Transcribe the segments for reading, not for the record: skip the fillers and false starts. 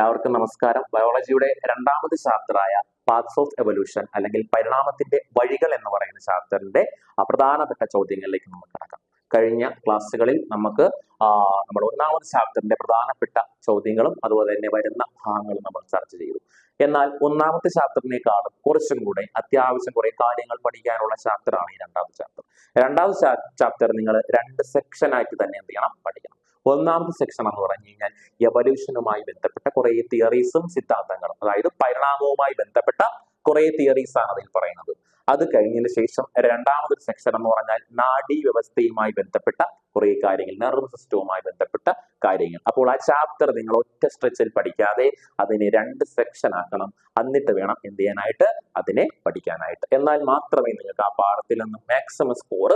എല്ലാവർക്കും നമസ്കാരം. ബയോളജിയുടെ രണ്ടാമത് ചാപ്റ്ററായ പാർട്സ് ഓഫ് എവല്യൂഷൻ അല്ലെങ്കിൽ പരിണാമത്തിന്റെ വഴികൾ എന്ന് പറയുന്ന ചാപ്റ്ററിന്റെ പ്രധാനപ്പെട്ട ചോദ്യങ്ങളിലേക്ക് നമുക്ക് കടക്കാം. കഴിഞ്ഞ ക്ലാസ്സുകളിൽ നമുക്ക് നമ്മുടെ ഒന്നാമത് ചാപ്റ്ററിന്റെ പ്രധാനപ്പെട്ട ചോദ്യങ്ങളും അതുപോലെ തന്നെ വരുന്ന ഭാഗങ്ങളും നമ്മൾ ചർച്ച ചെയ്തു. എന്നാൽ ഒന്നാമത്തെ ചാപ്റ്ററിനേക്കാളും കുറച്ചും കൂടെ അത്യാവശ്യം കുറെ കാര്യങ്ങൾ പഠിക്കാനുള്ള ചാപ്റ്ററാണ് ഈ രണ്ടാമത്തെ ചാപ്റ്റർ. രണ്ടാമത്തെ ചാപ്റ്റർ നിങ്ങൾ രണ്ട് സെക്ഷനായിട്ട് തന്നെ എന്ത് ചെയ്യണം, പഠിക്കണം. ഒന്നാമത്തെ സെക്ഷൻ എന്ന് പറഞ്ഞു കഴിഞ്ഞാൽ എവല്യൂഷനുമായി ബന്ധപ്പെട്ട കുറെ തിയറീസും സിദ്ധാന്തങ്ങളും, അതായത് പരിണാമവുമായി ബന്ധപ്പെട്ട കുറെ തിയറീസ് ആണ് അതിൽ പറയുന്നത്. അത് കഴിഞ്ഞതിന് ശേഷം രണ്ടാമതൊരു സെക്ഷൻ എന്ന് പറഞ്ഞാൽ നാഡീ വ്യവസ്ഥയുമായി ബന്ധപ്പെട്ട കുറെ കാര്യങ്ങൾ, നെർവ് സിസ്റ്റവുമായി ബന്ധപ്പെട്ട കാര്യങ്ങൾ. അപ്പോൾ ആ ചാപ്റ്റർ നിങ്ങൾ ഒറ്റ സ്ട്രെച്ചിൽ പഠിക്കാതെ അതിനെ രണ്ട് സെക്ഷൻ ആക്കണം. എന്നിട്ട് വേണം എന്ത് ചെയ്യാനായിട്ട്, അതിനെ പഠിക്കാനായിട്ട്. എന്നാൽ മാത്രമേ നിങ്ങൾക്ക് ആ പാഠത്തിൽ നിന്ന് മാക്സിമം സ്കോർ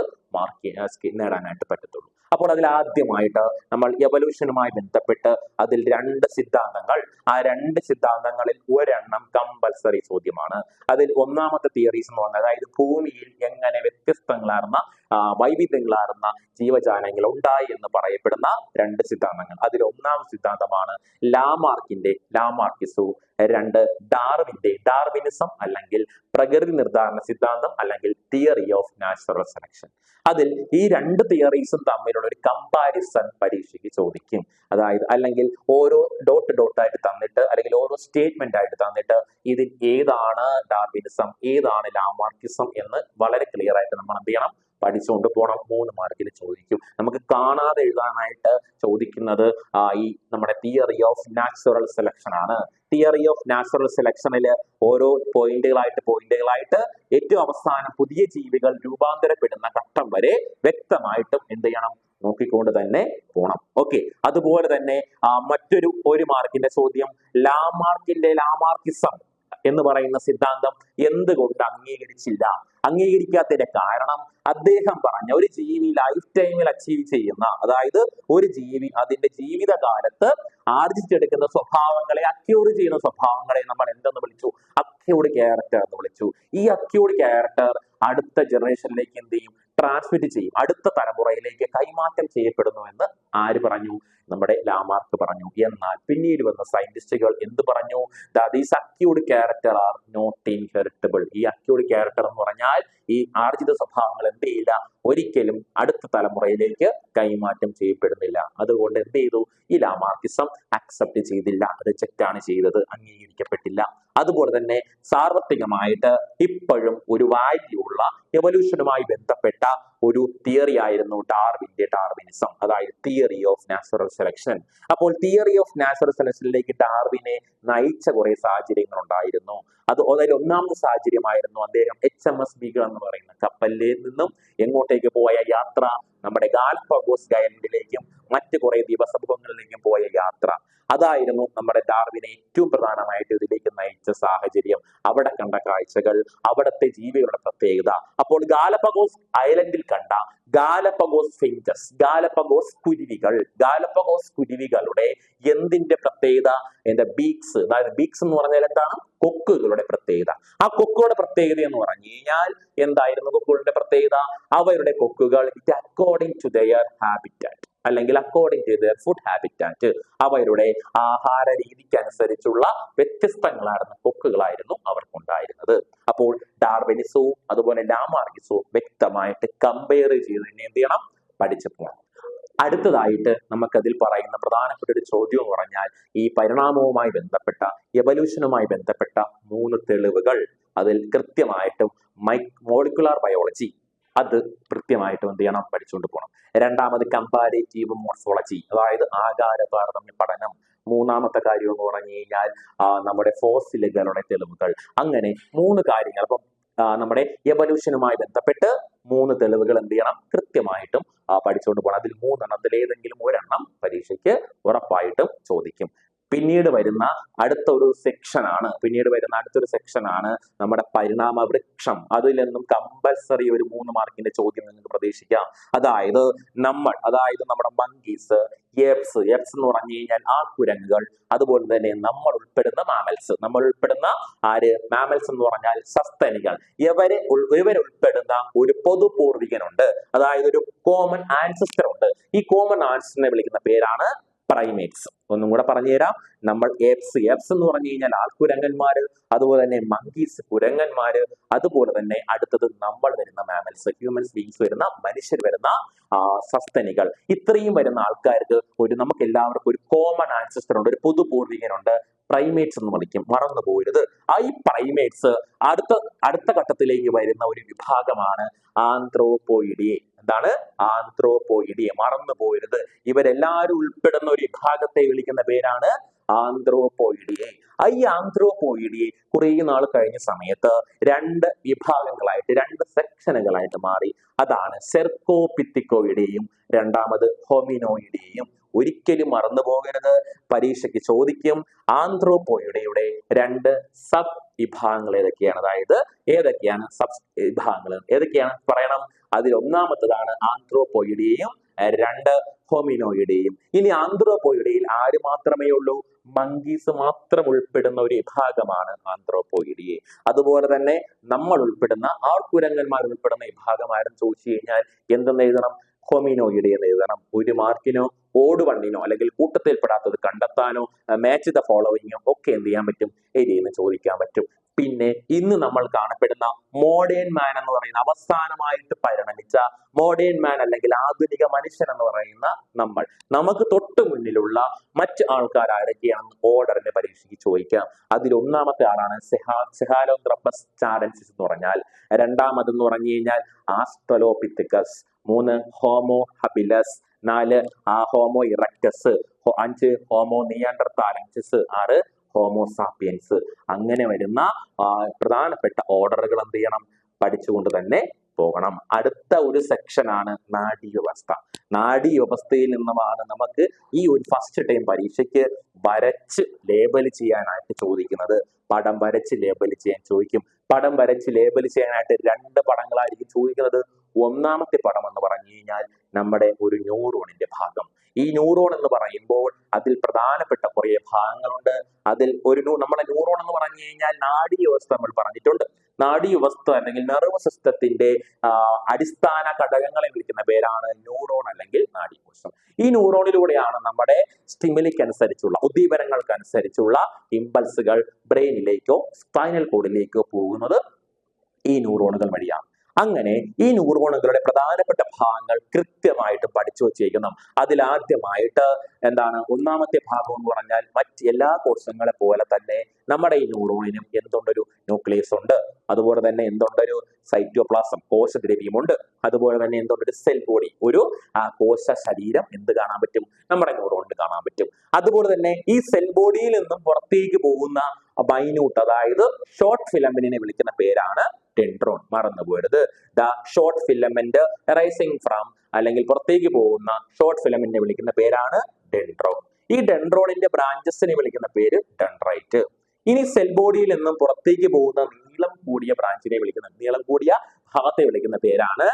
നേടാനായിട്ട് പറ്റത്തുള്ളൂ. അപ്പോൾ അതിൽ ആദ്യമായിട്ട് നമ്മൾ എവല്യൂഷനുമായി ബന്ധപ്പെട്ട് അതിൽ രണ്ട് സിദ്ധാന്തങ്ങൾ, ആ രണ്ട് സിദ്ധാന്തങ്ങളിൽ ഒരെണ്ണം കമ്പൽസറി ചോദ്യമാണ്. അതിൽ ഒന്നാമത്തെ തിയറീസ് എന്ന് പറഞ്ഞാൽ, അതായത് ഭൂമിയിൽ എങ്ങനെ വ്യത്യസ്തങ്ങളാർന്ന വൈവിധ്യങ്ങളാർന്ന ജീവജാലങ്ങൾ ഉണ്ടായി എന്ന് പറയപ്പെടുന്ന രണ്ട് സിദ്ധാന്തങ്ങൾ. അതിൽ ഒന്നാം സിദ്ധാന്തമാണ് ലാമാർക്കിസവും, രണ്ട് ഡാർവിനിസം അല്ലെങ്കിൽ പ്രകൃതി നിർദ്ധാരണ സിദ്ധാന്തം അല്ലെങ്കിൽ തിയറി ഓഫ് നാച്ചുറൽ സെലക്ഷൻ. അതിൽ ഈ രണ്ട് തിയറീസും തമ്മിലുള്ള ഒരു കമ്പാരിസൺ പരീക്ഷയ്ക്ക് ചോദിക്കും. അതായത് അല്ലെങ്കിൽ ഓരോ ഡോട്ടായിട്ട് തന്നിട്ട് അല്ലെങ്കിൽ ഓരോ സ്റ്റേറ്റ്മെന്റ് ആയിട്ട് തന്നിട്ട് ഇതിൽ ഏതാണ് ഡാർവിനിസം, ഏതാണ് ലാമാർക്കിസം എന്ന് വളരെ ക്ലിയർ ആയിട്ട് നമ്മൾ എന്ത് ചെയ്യണം, പഠിച്ചുകൊണ്ട് പോകണം. 3 മാർക്കിൽ ചോദിക്കും. നമുക്ക് കാണാതെ എഴുതാനായിട്ട് ചോദിക്കുന്നത് ഈ നമ്മുടെ തിയറി ഓഫ് നാച്ചുറൽ സെലക്ഷൻ ആണ്. തിയറി ഓഫ് നാച്ചുറൽ സെലക്ഷനിൽ ഓരോ പോയിന്റുകളായിട്ട് ഏറ്റവും അവസാനം പുതിയ ജീവികൾ രൂപാന്തരപ്പെടുന്ന ഘട്ടം വരെ വ്യക്തമായിട്ടും എന്ത് ചെയ്യണം, നോക്കിക്കൊണ്ട് തന്നെ പോണം. ഓക്കെ. അതുപോലെ തന്നെ ഒരു മാർക്കിന്റെ ചോദ്യം, ലാമാർക്കിസം എന്ന് പറയുന്ന സിദ്ധാന്തം എന്തുകൊണ്ട് അംഗീകരിക്കാത്തതിന്റെ കാരണം, അദ്ദേഹം പറഞ്ഞ ഒരു ജീവി ലൈഫ് ടൈമിൽ അച്ചീവ് ചെയ്യുന്ന, അതായത് ഒരു ജീവി അതിന്റെ ജീവിതകാലത്ത് ആർജിച്ചെടുക്കുന്ന സ്വഭാവങ്ങളെ, അക്യൂർ ചെയ്യുന്ന സ്വഭാവങ്ങളെ നമ്മൾ എന്തെന്ന് വിളിച്ചു, അക്യൂർഡ് ക്യാരക്ടർ എന്ന് വിളിച്ചു. ഈ അക്യൂർഡ് ക്യാരക്ടർ അടുത്ത ജനറേഷനിലേക്ക് എന്ത് ചെയ്യും, ട്രാൻസ്മിറ്റ് ചെയ്യും, അടുത്ത തലമുറയിലേക്ക് കൈമാറ്റം ചെയ്യപ്പെടുന്നു എന്ന് ആര് പറഞ്ഞു, നമ്മുടെ ലാമാർക്ക് പറഞ്ഞു. എന്നാൽ പിന്നീട് വന്ന സയന്റിസ്റ്റുകൾ എന്ത് പറഞ്ഞു, these acquired character are not inheritable. ഈ അക്യൂർഡ് ക്യാരക്ടർ എന്ന് പറഞ്ഞാൽ ഈ ആർജിത സ്വഭാവങ്ങൾ എന്ത് ചെയ്യില്ല, ഒരിക്കലും അടുത്ത തലമുറയിലേക്ക് കൈമാറ്റം ചെയ്യപ്പെടുന്നില്ല. അതുകൊണ്ട് എന്ത് ചെയ്തു, ഈ ലാമാർക്കിസം അക്സെപ്റ്റ് ചെയ്തില്ല, റിജക്റ്റ് ആണ് ചെയ്തത്, അംഗീകരിക്കപ്പെട്ടില്ല. അതുപോലെ തന്നെ സാർവത്രികമായിട്ട് ഇപ്പോഴും ഒരു വാല്യൂ ഉള്ള എവല്യൂഷനുമായി ബന്ധപ്പെട്ട ഒരു തിയറി ആയിരുന്നു ഡാർവിനിസം, അതായത് തിയറി ഓഫ് നാച്ചുറൽ സെലക്ഷൻ. അപ്പോൾ തിയറി ഓഫ് നാച്ചുറൽ സെലക്ഷനിലേക്ക് ഡാർവിനെ നയിച്ച കുറെ സാഹചര്യങ്ങൾ ഉണ്ടായിരുന്നു. അതായത് ഒന്നാമത്തെ സാഹചര്യമായിരുന്നു അദ്ദേഹം HMS ബീഗിൾ എന്ന് പറയുന്ന കപ്പലിൽ നിന്നും എങ്ങോട്ടേക്ക് പോയ യാത്ര, നമ്മുടെ ഗാലപ്പഗോസ് ഐലൻഡിലേക്കും മറ്റു കുറെ ദ്വീപസമൂഹങ്ങളിലേക്കും പോയ യാത്ര. അതായിരുന്നു നമ്മുടെ ഡാർവിനെ ഏറ്റവും പ്രധാനമായിട്ട് ഇതിലേക്ക് നയിച്ച സാഹചര്യം. അവിടെ കണ്ട കാഴ്ചകൾ, അവിടുത്തെ ജീവികളുടെ പ്രത്യേകത. അപ്പോൾ ഗാലപ്പഗോസ് ഐലൻഡിൽ കണ്ട ഗാലപ്പഗോസ് ഫിഞ്ചസ്, ഗാലപ്പഗോസ് കുരുവികളുടെ എന്തിന്റെ പ്രത്യേകത, ബീക്സ്, അതായത് ബീക്സ് എന്ന് പറഞ്ഞാൽ എന്താണ്, കൊക്കുകളുടെ പ്രത്യേകത. ആ കൊക്കുകളുടെ പ്രത്യേകത എന്ന് പറഞ്ഞു കഴിഞ്ഞാൽ എന്തായിരുന്നു കൊക്കുകളുടെ പ്രത്യേകത, അവരുടെ കൊക്കുകൾ അക്കോർഡിംഗ് ടു ദെയർ ഹാബിറ്റാറ്റ് അല്ലെങ്കിൽ according to their food habitat, അവരുടെ ആഹാര രീതിക്ക് അനുസരിച്ചുള്ള വ്യത്യസ്തങ്ങളായിരുന്ന കൊക്കുകളായിരുന്നു അവർക്കുണ്ടായിരുന്നത്. അപ്പോൾ ഡാർവിനിസവും അതുപോലെ ലാമാർക്കിസവും വ്യക്തമായിട്ട് കമ്പയർ ചെയ്ത് തന്നെ എന്ത് ചെയ്യണം, പഠിച്ചു പോകണം. അടുത്തതായിട്ട് നമുക്കതിൽ പറയുന്ന പ്രധാനപ്പെട്ട ഒരു ചോദ്യം എന്ന് പറഞ്ഞാൽ, ഈ പരിണാമവുമായി ബന്ധപ്പെട്ട എവല്യൂഷനുമായി ബന്ധപ്പെട്ട 3 തെളിവുകൾ. അതിൽ കൃത്യമായിട്ടും മോളിക്കുലാർ ബയോളജി, അത് കൃത്യമായിട്ടും എന്ത് ചെയ്യണം, പഠിച്ചുകൊണ്ട് പോകണം. രണ്ടാമത് കമ്പാരേറ്റീവ് മോർഫോളജി, അതായത് ആകാര താരതമ്യ പഠനം. മൂന്നാമത്തെ കാര്യം എന്ന് പറഞ്ഞു കഴിഞ്ഞാൽ നമ്മുടെ ഫോസിലുകളുടെ തെളിവുകൾ. അങ്ങനെ 3 കാര്യങ്ങൾ. അപ്പം നമ്മുടെ എവല്യൂഷനുമായി ബന്ധപ്പെട്ട് 3 തെളിവുകൾ എന്ത് ചെയ്യണം, കൃത്യമായിട്ടും പഠിച്ചുകൊണ്ട് പോകണം. അതിൽ 3 എണ്ണത്തിൽ ഏതെങ്കിലും ഒരെണ്ണം പരീക്ഷയ്ക്ക് ഉറപ്പായിട്ടും ചോദിക്കും. പിന്നീട് വരുന്ന അടുത്തൊരു സെക്ഷനാണ് നമ്മുടെ പരിണാമ വൃക്ഷം. അതിൽ നിന്നും കമ്പൽസറി ഒരു 3 മാർക്കിന്റെ ചോദ്യം നിങ്ങൾക്ക് പ്രതീക്ഷിക്കാം. അതായത് നമ്മുടെ മങ്കീസ്, ഏപ്സ് എന്ന് പറഞ്ഞു കഴിഞ്ഞാൽ ആ കുരങ്ങുകൾ, അതുപോലെ തന്നെ നമ്മൾ ഉൾപ്പെടുന്ന മാമൽസ് എന്ന് പറഞ്ഞാൽ സസ്തനികൾ, ഇവരുൾപ്പെടുന്ന ഒരു പൊതു പൂർവികനുണ്ട്, അതായത് ഒരു കോമൺ ആൻസസ്റ്റർ ഉണ്ട്. ഈ കോമൺ ആൻസസ്റ്ററിനെ വിളിക്കുന്ന പേരാണ് പ്രൈമേറ്റ്സ്. ഒന്നും കൂടെ പറഞ്ഞുതരാം. നമ്മൾ ഏപ്സ് എന്ന് പറഞ്ഞു കഴിഞ്ഞാൽ ആൾക്കുരങ്ങന്മാര്, അതുപോലെ തന്നെ മങ്കീസ് കുരങ്ങന്മാര്, അതുപോലെ തന്നെ അടുത്തത് നമ്മൾ വരുന്ന മാമൽസ്, ഹ്യൂമൻസ് ബീങ്സ് വരുന്ന മനുഷ്യർ വരുന്ന സസ്തനികൾ. ഇത്രയും വരുന്ന ആൾക്കാർക്ക് നമുക്ക് എല്ലാവർക്കും ഒരു കോമൺ ആൻസസ്റ്റർ ഉണ്ട്, ഒരു പൊതു പൂർവികനുണ്ട്. പ്രൈമേറ്റ്സ് എന്ന് വിളിക്കും, മറന്നു പോകരുത്. ഈ പ്രൈമേറ്റ്സ് അടുത്ത ഘട്ടത്തിലേക്ക് വരുന്ന ഒരു വിഭാഗമാണ് ആന്ത്രോപോയിഡിയെ. എന്താണ്? ആന്ത്രോപോയിഡിയെ. മറന്നു പോകരുത്. ഇവരെല്ലാവരും ഉൾപ്പെടുന്ന ഒരു വിഭാഗത്തെ വിളിക്കുന്ന പേരാണ് ആന്ത്രോപോയിഡിയെ. ഈ ആന്ത്രോപോയിഡിയെ കുറെ നാൾ കഴിഞ്ഞ സമയത്ത് രണ്ട് വിഭാഗങ്ങളായിട്ട്, രണ്ട് സെക്ഷനുകളായിട്ട് മാറി. അതാണ് സെർക്കോപിത്തിക്കോയിഡിയെയും രണ്ടാമത് ഹോമിനോയിഡിയെയും. ഒരിക്കലും മറന്നു പോകരുത്, പരീക്ഷയ്ക്ക് ചോദിക്കും. ആന്ത്രോപോയിഡിയുടെ രണ്ട് സബ് വിഭാഗങ്ങൾ ഏതൊക്കെയാണ്? അതായത് ഏതൊക്കെയാണ് സബ് വിഭാഗങ്ങൾ? ഏതൊക്കെയാണ് പറയണം. അതിൽ ഒന്നാമത്തതാണ് ആന്ത്രോപോയിഡിയെയും രണ്ട് ഹോമിനോയിഡിയെയും. ഇനി ആന്ത്രോപോയിഡിയിൽ ആര് മാത്രമേ ഉള്ളൂ? മങ്കീസ് മാത്രം ഉൾപ്പെടുന്ന ഒരു വിഭാഗമാണ് ആന്ത്രോപോയിഡിയെ. അതുപോലെ തന്നെ നമ്മൾ ഉൾപ്പെടുന്ന ആൾക്കുരങ്ങന്മാർ ഉൾപ്പെടുന്ന വിഭാഗമാരും ചോദിച്ചു കഴിഞ്ഞാൽ എന്തെന്ന് എഴുതണം? ഹോമിനോയിഡെ എന്ന് എഴുതണം. ഒരു മാർക്കിനോ ഓട് വണ്ണിനോ അല്ലെങ്കിൽ കൂട്ടത്തിൽപ്പെടാത്തത് കണ്ടെത്താനോ മാച്ച് ദ ഫോളോവിങ്ങോ ഒക്കെ എന്ത് ചെയ്യാൻ പറ്റും? എഴുതിയെന്ന് ചോദിക്കാൻ പറ്റും. പിന്നെ ഇന്ന് നമ്മൾ കാണപ്പെടുന്ന മോഡേൺ മാൻ എന്ന് പറയുന്ന അവസാനമായിട്ട് പരിണമിച്ച മോഡേൺ മാൻ അല്ലെങ്കിൽ ആധുനിക മനുഷ്യൻ എന്ന് പറയുന്ന നമുക്ക് തൊട്ടു മുന്നിലുള്ള മറ്റ് ആൾക്കാർ ആരൊക്കെയാണെന്ന് ഓർഡറിന്റെ പരീക്ഷയ്ക്ക് ചോദിക്കാം. അതിൽ ഒന്നാമത്തെ ആളാണ് സെഹാലോന്ത്രപ്പസ് ചാരൻസിസ് എന്ന് പറഞ്ഞാൽ. രണ്ടാമതെന്ന് പറഞ്ഞു കഴിഞ്ഞാൽ Australopithecus. 3 Homo habilis. 4 Homo erectus. 5 Homo neanderthalensis. 6 Homo sapiens. അങ്ങനെ വരുന്ന പ്രധാനപ്പെട്ട ഓർഡറുകൾ എന്ത് ചെയ്യണം? പഠിച്ചുകൊണ്ട് തന്നെ പോകണം. അടുത്ത ഒരു സെക്ഷനാണ് നാഡീവ്യവസ്ഥ. നാഡീവ്യവസ്ഥയിൽ നിന്നുമാണ് നമുക്ക് ഈ ഒരു ഫസ്റ്റ് ടൈം പരീക്ഷയ്ക്ക് വരച്ച് ലേബൽ ചെയ്യാനായിട്ട് ചോദിക്കുന്നത്. പടം വരച്ച് ലേബൽ ചെയ്യാൻ ചോദിക്കും. പടം വരച്ച് ലേബൽ ചെയ്യാനായിട്ട് 2 പടങ്ങളായിരിക്കും ചോദിക്കുന്നത്. ഒന്നാമത്തെ പടം എന്ന് പറഞ്ഞു കഴിഞ്ഞാൽ നമ്മുടെ ഒരു ന്യൂറോണിന്റെ ഭാഗം. ഈ ന്യൂറോൺ എന്ന് പറയുമ്പോൾ അതിൽ പ്രധാനപ്പെട്ട കുറെ ഭാഗങ്ങളുണ്ട്. അതിൽ നമ്മുടെ ന്യൂറോൺ എന്ന് പറഞ്ഞു കഴിഞ്ഞാൽ നാഡീവ്യവസ്ഥ നമ്മൾ പറഞ്ഞിട്ടുണ്ട്. നാഡീവ്യവസ്ഥ അല്ലെങ്കിൽ നെർവസ് സിസ്റ്റത്തിന്റെ അടിസ്ഥാന ഘടകങ്ങളെ വിളിക്കുന്ന പേരാണ് ന്യൂറോൺ അല്ലെങ്കിൽ നാഡീകോശം. ഈ ന്യൂറോണിലൂടെയാണ് നമ്മുടെ സ്റ്റിമുലിക്കനുസരിച്ചുള്ള ഉദ്ദീപനങ്ങൾക്കനുസരിച്ചുള്ള ഇമ്പൾസുകൾ ബ്രെയിനിലേക്കോ സ്പൈനൽ കോഡിലേക്കോ പോകുന്നത് ഈ ന്യൂറോണുകൾ വഴിയാണ്. അങ്ങനെ ഈ ന്യൂറോണുകളുടെ പ്രധാനപ്പെട്ട ഭാഗങ്ങൾ കൃത്യമായിട്ട് പഠിച്ചു വച്ചിരിക്കണം. അതിലാദ്യമായിട്ട് എന്താണ്? ഒന്നാമത്തെ ഭാഗം എന്ന് പറഞ്ഞാൽ മറ്റ് എല്ലാ കോശങ്ങളെ പോലെ തന്നെ നമ്മുടെ ഈ ന്യൂറോണിനും എന്തുണ്ടൊരു ന്യൂക്ലിയസ് ഉണ്ട്. അതുപോലെ തന്നെ എന്തുണ്ടൊരു സൈറ്റോപ്ലാസം, കോശദ്രവ്യമുണ്ട്. അതുപോലെ തന്നെ എന്തുണ്ടൊരു സെൽ ബോഡി, ഒരു കോശ ശരീരം എന്ത് കാണാൻ പറ്റും? നമ്മുടെ ന്യൂറോണിൽ കാണാൻ പറ്റും. അതുപോലെ തന്നെ ഈ സെൽ ബോഡിയിൽ നിന്നും പുറത്തേക്ക് പോകുന്ന മൈന്യൂട്ട്, അതായത് ഷോർട്ട് ഫിലമെന്റിനെ വിളിക്കുന്ന പേരാണ് ഡെൻഡ്രോൺ. മറന്നു പോരുത്. The short filament arising from അല്ലെങ്കിൽ പുറത്തേക്ക് പോകുന്ന ഷോർട്ട് ഫിലമെന്റിനെ വിളിക്കുന്ന പേരാണ് ഡെൻഡ്രോൺ. ഈ ഡെൻഡ്രോണിന്റെ ബ്രാഞ്ചസിനെ വിളിക്കുന്ന പേര് ഡെൻഡ്രൈറ്റ്. ഇനി സെൽ ബോഡിയിൽ നിന്നും പുറത്തേക്ക് പോകുന്ന നീളം കൂടിയ ബ്രാഞ്ചിനെ വിളിക്കുന്ന, നീളം കൂടിയ ഭാഗത്തെ വിളിക്കുന്ന പേരാണ്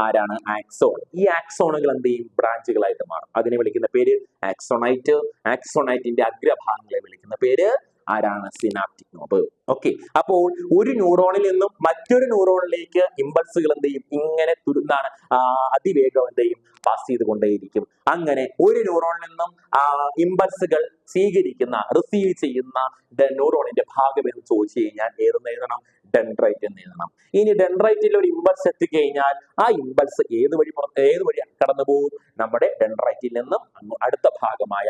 ആരാണ്? ആക്സോൺ. ഈ ആക്സോണുകൾ എന്ത് ചെയ്യും? ബ്രാഞ്ചുകളായിട്ട് മാറും. അതിനെ വിളിക്കുന്ന പേര് ആക്സോണൈറ്റ്. ആക്സോണൈറ്റിന്റെ അഗ്രഭാഗങ്ങളെ വിളിക്കുന്ന പേര് ആരാണ്? Synaptic knob. ഓക്കെ. അപ്പോൾ ഒരു ന്യൂറോണിൽ നിന്നും മറ്റൊരു ന്യൂറോണിലേക്ക് ഇമ്പൾസുകൾ എന്ത് ചെയ്യും? ഇങ്ങനെ അതിവേഗം എന്ത് ചെയ്യും? പാസ് ചെയ്തുകൊണ്ടേയിരിക്കും. അങ്ങനെ ഒരു ന്യൂറോണിൽ നിന്നും ഇമ്പൾസുകൾ റിസീവ് ചെയ്യുന്ന ന്യൂറോണിന്റെ ഭാഗം എന്ന് ചോദിച്ചു കഴിഞ്ഞാൽ ഏതെന്ന് എഴുതണം? ഡെൻഡ്രൈറ്റ് എന്ന് എഴുതണം. ഇനി ഡെൻഡ്രൈറ്റിൽ ഒരു ഇമ്പൾസ് എത്തിക്കഴിഞ്ഞാൽ ആ ഇമ്പൾസ് ഏത് വഴി കടന്നു പോകും? നമ്മുടെ ഡെൻഡ്രൈറ്റിൽ നിന്നും അടുത്ത ഭാഗമായ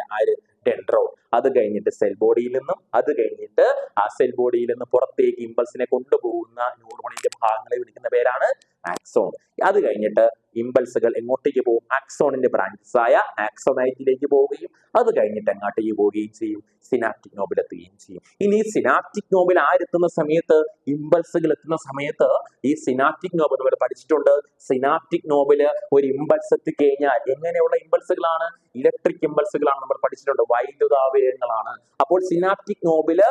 ഡെൻഡ്രോൺ. അത് കഴിഞ്ഞിട്ട് സെൽ ബോഡിയിൽ നിന്നും, അത് കഴിഞ്ഞിട്ട് ആ സെൽ ബോഡിയിൽ നിന്ന് പുറത്തേക്ക് ഇമ്പൾസിനെ കൊണ്ടുപോകുന്ന ന്യൂറോണിന്റെ ഭാഗങ്ങളെ വിളിക്കുന്ന പേരാണ് ആക്സോൺ. അത് കഴിഞ്ഞിട്ട് ഇമ്പൾസുകൾ എങ്ങോട്ടേക്ക് പോകും? ആക്സോണിന്റെ ബ്രാഞ്ചസ് ആയ ആക്സോണൈറ്റിലേക്ക് പോവുകയും അത് കഴിഞ്ഞിട്ട് എങ്ങോട്ടേക്ക് പോവുകയും ചെയ്യും? സിനാപ്റ്റിക് നോബിൽ എത്തുകയും ചെയ്യും. ഇനി സിനാപ്റ്റിക് നോബിൽ ആരെത്തുന്ന സമയത്ത്? ഇമ്പൾസുകൾ എത്തുന്ന സമയത്ത് ഈ സിനാപ്റ്റിക് നോബ് നമ്മൾ പഠിച്ചിട്ടുണ്ട്. സിനാപ്റ്റിക് നോബില് ഒരു ഇമ്പൾസ് എത്തിക്കഴിഞ്ഞാൽ എങ്ങനെയുള്ള ഇമ്പൾസുകളാണ്? ഇലക്ട്രിക് ഇമ്പൾസുകളാണ് നമ്മൾ പഠിച്ചിട്ടുണ്ട്. വൈദ്യുതാവേഗങ്ങളാണ്. അപ്പോൾ സിനാപ്റ്റിക് നോബില്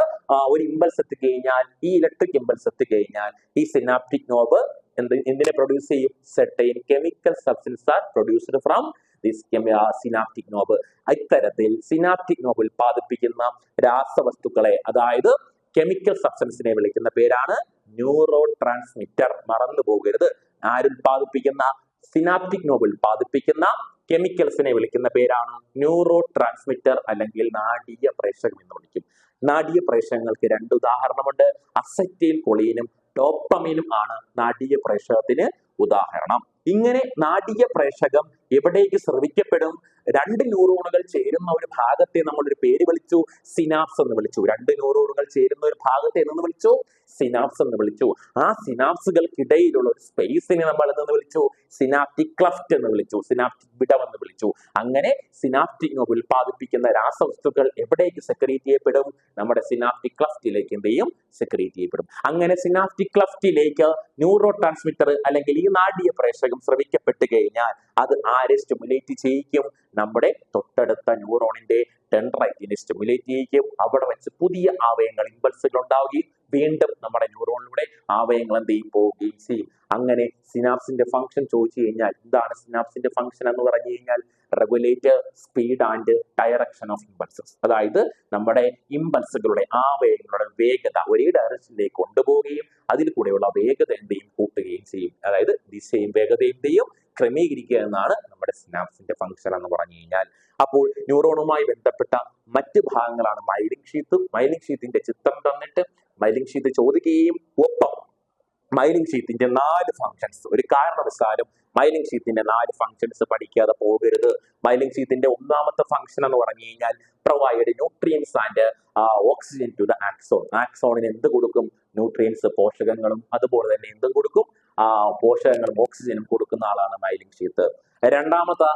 ഒരു ഇമ്പൾസ് എത്തിക്കഴിഞ്ഞാൽ, ഈ ഇലക്ട്രിക് ഇമ്പൾസ് എത്തിക്കഴിഞ്ഞാൽ ഈ സിനാപ്റ്റിക് നോബ് എന്തിനെ പ്രൊഡ്യൂസ് ചെയ്യും? Certain chemical substance are produced from this synaptic knob. ഇത്തരത്തിൽ സിനാപ്റ്റിക് നോബ് ഉൽപ്പാദിപ്പിക്കുന്ന രാസവസ്തുക്കളെ, അതായത് കെമിക്കൽ സബ്സ്റ്റൻസിനെ വിളിക്കുന്ന പേരാണ് ന്യൂറോ ട്രാൻസ്മിറ്റർ. മറന്നു പോകരുത്. ആരുൽപാദിപ്പിക്കുന്ന? സിനാപ്റ്റിക് നോബ് ഉൽപ്പാദിപ്പിക്കുന്ന കെമിക്കൽസിനെ വിളിക്കുന്ന പേരാണ് ന്യൂറോ ട്രാൻസ്മിറ്റർ അല്ലെങ്കിൽ നാഡീയ പ്രേഷകം എന്ന് വിളിക്കും. നാഡീയ പ്രേഷകങ്ങൾക്ക് രണ്ട് ഉദാഹരണമുണ്ട്. അസറ്റൈൽ കൊളീനും ഡോപ്പമിനും ആണ് നാഡീയ പ്രേഷകത്തിന് ഉദാഹരണം. ഇങ്ങനെ നാഡീയ പ്രേഷകം എവിടേക്ക് സ്രവിക്കപ്പെടും? രണ്ട് ന്യൂറോണുകൾ ചേരുന്ന ഒരു ഭാഗത്തെ നമ്മൾ ഒരു പേര് വിളിച്ചു, സിനാപ്സ് എന്ന് വിളിച്ചു. രണ്ട് ന്യൂറോണുകൾ ചേരുന്ന ഒരു ഭാഗത്തെ എന്ന് വിളിച്ചു, സിനാപ്സ് എന്ന് വിളിച്ചു. ആ സിനാപ്സുകൾക്കിടയിലുള്ള ഒരു സ്പേസിനെ നമ്മൾ എന്ന് വിളിച്ചു, സിനാപ്റ്റിക് ക്ലഫ്റ്റ് എന്ന് വിളിച്ചു, സിനാപ്റ്റിക് വിടവ് എന്ന് വിളിച്ചു. അങ്ങനെ സിനാപ്റ്റിക് ഉൽപ്പാദിപ്പിക്കുന്ന രാസവസ്തുക്കൾ എവിടേക്ക് സെക്രീറ്റ് ചെയ്യപ്പെടും? നമ്മുടെ സിനാപ്റ്റിക് ക്ലഫ്റ്റിലേക്ക് എന്ത് ചെയ്യും? സെക്രീറ്റ് ചെയ്യപ്പെടും. അങ്ങനെ സിനാപ്റ്റിക് ക്ലഫ്റ്റിലേക്ക് ന്യൂറോ ട്രാൻസ്മിറ്റർ അല്ലെങ്കിൽ ഈ നാഡീയ പ്രേഷകം സ്രവിക്കപ്പെട്ട് കഴിഞ്ഞാൽ അത് ആരെ സ്റ്റിമുലേറ്റ് ചെയ്യിക്കും? നമ്മുടെ തൊട്ടടുത്ത ന്യൂറോണിന്റെ ഡെൻഡ്രൈറ്റിനെ സ്റ്റിമുലേറ്റ് ചെയ്യിക്കും. അവിടെ വെച്ച് പുതിയ ആവയങ്ങൾ ഇമ്പൾസുകൾ ഉണ്ടാവുകയും വീണ്ടും നമ്മുടെ ന്യൂറോണിലൂടെ ആവയങ്ങൾ എന്ത് ചെയ്യും? പോവുകയും ചെയ്യും. അങ്ങനെ സിനാപ്സിന്റെ ഫംഗ്ഷൻ ചോദിച്ചു കഴിഞ്ഞാൽ എന്താണ് സിനാപ്സിന്റെ ഫംഗ്ഷൻ എന്ന് പറഞ്ഞു കഴിഞ്ഞാൽ regulate speed and direction of impulses. അതായത് നമ്മുടെ ഇമ്പൾസുകളുടെ ആവയങ്ങളുടെ വേഗത ഒരേ ഡയറക്ഷനിലേക്ക് കൊണ്ടുപോവുകയും അതിൽ കൂടെയുള്ള വേഗത എന്തെയും കൂട്ടുകയും ചെയ്യും. അതായത് ദിശയും വേഗതയും എന്തെയും ക്രമീകരിക്കുക എന്നാണ് നമ്മുടെ സിനാപ്സിന്റെ ഫംഗ്ഷൻ എന്ന് പറഞ്ഞു കഴിഞ്ഞാൽ. അപ്പോൾ ന്യൂറോണുമായി ബന്ധപ്പെട്ട മറ്റ് ഭാഗങ്ങളാണ് മൈലിൻ ഷീത്ത്. മൈലിൻ ഷീത്തിന്റെ ചിത്രം തന്നിട്ട് മൈലിൻ ഷീത്ത് ചോദിക്കുകയും ഒപ്പം മൈലിൻ ഷീത്തിന്റെ 4 ഫങ്ഷൻസ്, ഒരു കാരണവശാലും മൈലിൻ ഷീത്തിന്റെ 4 ഫങ്ഷൻസ് പഠിക്കാതെ പോകരുത്. മൈലിൻ ഷീത്തിന്റെ ഒന്നാമത്തെ ഫങ്ഷൻ എന്ന് പറഞ്ഞു കഴിഞ്ഞാൽ provide nutrients and oxygen to the axon. ആക്സോണിന് എന്ത് കൊടുക്കും? ന്യൂട്രിയൻസ്, പോഷകങ്ങളും അതുപോലെ തന്നെ എന്തും കൊടുക്കും? പോഷകങ്ങളും ഓക്സിജനും കൊടുക്കുന്ന ആളാണ് മൈലിൻ ഷീത്ത്. രണ്ടാമത്തെ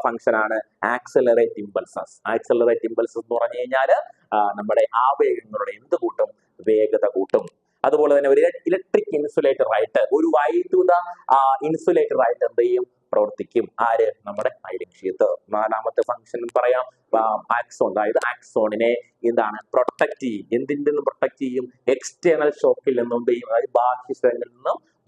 ഫംഗ്ഷൻ ആണ് ആക്സലറേറ്റ് ഇമ്പൾസസ്. ആക്സലറേറ്റ് ഇമ്പൾസസ് എന്ന് പറഞ്ഞു കഴിഞ്ഞാൽ നമ്മുടെ ആവേഗങ്ങളുടെ എന്ത് കൂട്ടും? വേഗത കൂട്ടും. അതുപോലെ തന്നെ ഒരു ഇലക്ട്രിക് ഇൻസുലേറ്റർ ആയിട്ട്, ഒരു വൈദ്യുത ഇൻസുലേറ്റർ ആയിട്ട് എന്ത് ചെയ്യും? പ്രവർത്തിക്കും. ആര്? നമ്മുടെ മൈലിൻ ഷീത്ത്. നാലാമത്തെ ഫംഗ്ഷൻ പറയാം ആക്സോൺ. അതായത് ആക്സോണിനെ എന്താണ്? പ്രൊട്ടക്ട് ചെയ്യും. എന്തിൽ നിന്നും പ്രൊട്ടക്ട് ചെയ്യും? എക്സ്റ്റേണൽ ഷോക്കിൽ നിന്നും എന്ത് ചെയ്യും? അതായത്